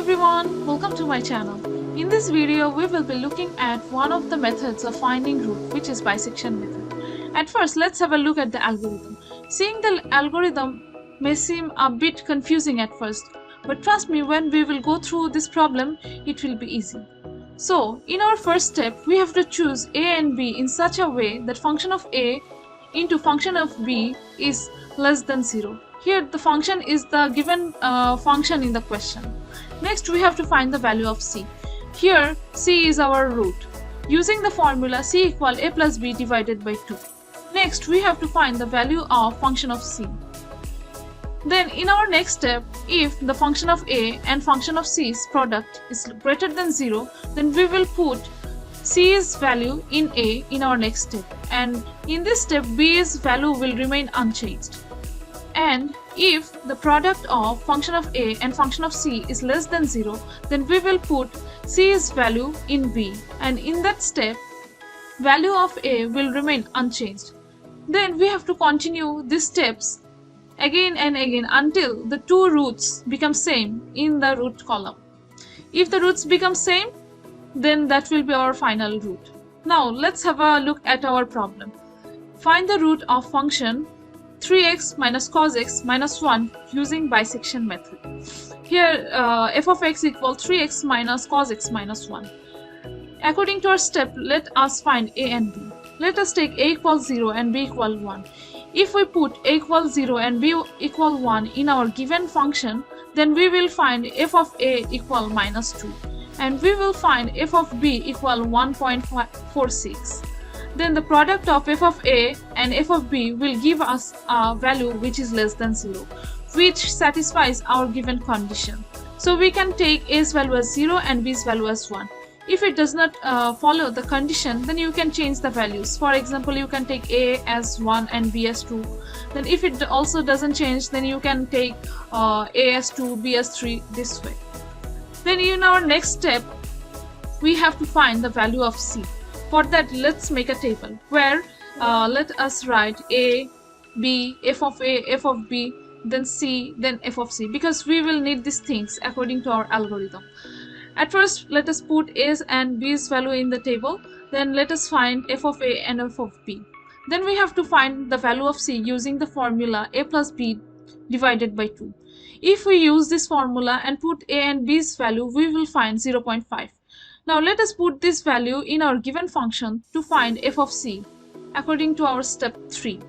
everyone, welcome to my channel. In this video we will be looking at one of the methods of finding root, which is bisection method. At first let's have a look at the algorithm. Seeing the algorithm may seem a bit confusing at first, but trust me, when we will go through this problem it will be easy. So in our first step we have to choose a and b in such a way that function of a into function of b is less than 0. Here the function is the given function in the question. Next we have to find the value of c. Here c is our root. Using the formula c equal a plus b divided by 2. Next we have to find the value of function of c. Then in our next step, if the function of a and function of c's product is greater than 0, then we will put c's value in a in our next step, and in this step b's value will remain unchanged. And if the product of function of a and function of c is less than 0, then we will put c's value in b, and in that step value of a will remain unchanged. Then we have to continue these steps again and again until the two roots become same in the root column. If the roots become same, then that will be our final root. Now let's have a look at our problem. Find the root of function 3x minus cos x minus 1 using bisection method. Here f of x equals 3x minus cos x minus 1. According to our step, let us find a and b. Let us take a equals 0 and b equals 1. If we put a equals 0 and b equals 1 in our given function, then we will find f of a equal minus 2, and we will find f of b equal 1.46. Then the product of f of a and f of b will give us a value which is less than 0, which satisfies our given condition. So we can take a's value as 0 and b's value as 1. If it does not follow the condition, then you can change the values. For example, you can take a as 1 and b as 2. Then if it also doesn't change, then you can take a as 2, b as 3, this way. Then in our next step, we have to find the value of c. For that, let's make a table where let us write a, b, f of a, f of b, then c, then f of c, because we will need these things according to our algorithm. At first, let us put a's and b's value in the table. Then let us find f of a and f of b. Then we have to find the value of c using the formula a plus b divided by 2. If we use this formula and put a and b's value, we will find 0.5. Now let us put this value in our given function to find f of c according to our step 3.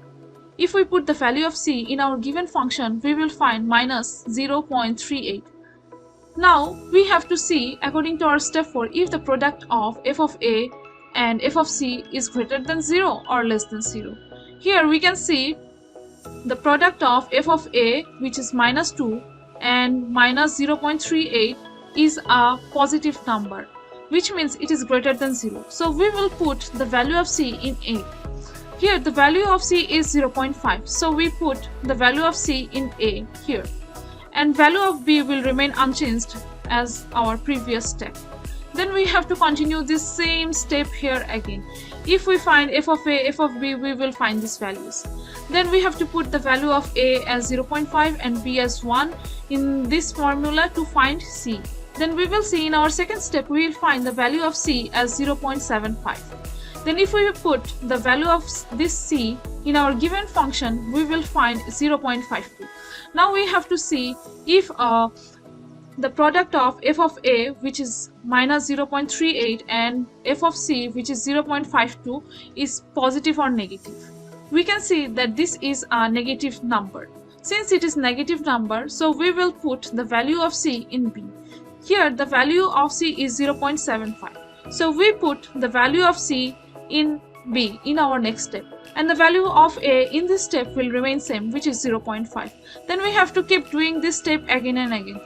If we put the value of c in our given function, we will find minus 0.38. Now we have to see according to our step 4 if the product of f of a and f of c is greater than 0 or less than 0. Here we can see the product of f of a, which is minus 2, and minus 0.38 is a positive number, which means it is greater than 0. So we will put the value of c in a. Here the value of c is 0.5, so we put the value of c in a here, and value of b will remain unchanged as our previous step. Then we have to continue this same step here again. If we find f of a, f of b, we will find these values. Then we have to put the value of a as 0.5 and b as 1 in this formula to find c. Then we will see in our second step, we will find the value of c as 0.75. Then if we put the value of this c in our given function, we will find 0.52. Now we have to see if the product of f of a, which is minus 0.38, and f of c, which is 0.52, is positive or negative. We can see that this is a negative number. Since it is negative number, so we will put the value of c in b. Here the value of c is 0.75. So we put the value of c in b in our next step, and the value of a in this step will remain same, which is 0.5. Then we have to keep doing this step again and again.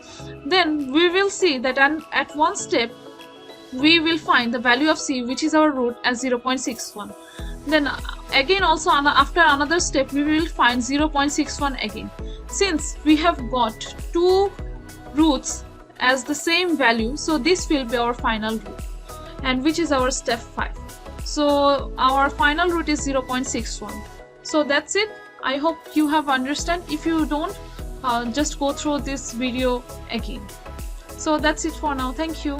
Then we will see that at one step we will find the value of c, which is our root, as 0.61. Then again also after another step we will find 0.61 again. Since we have got two roots as the same value, so this will be our final root, and which is our step 5. So our final root is 0.61. So that's it. I hope you have understood. If you don't, just go through this video again. So that's it for now. Thank you.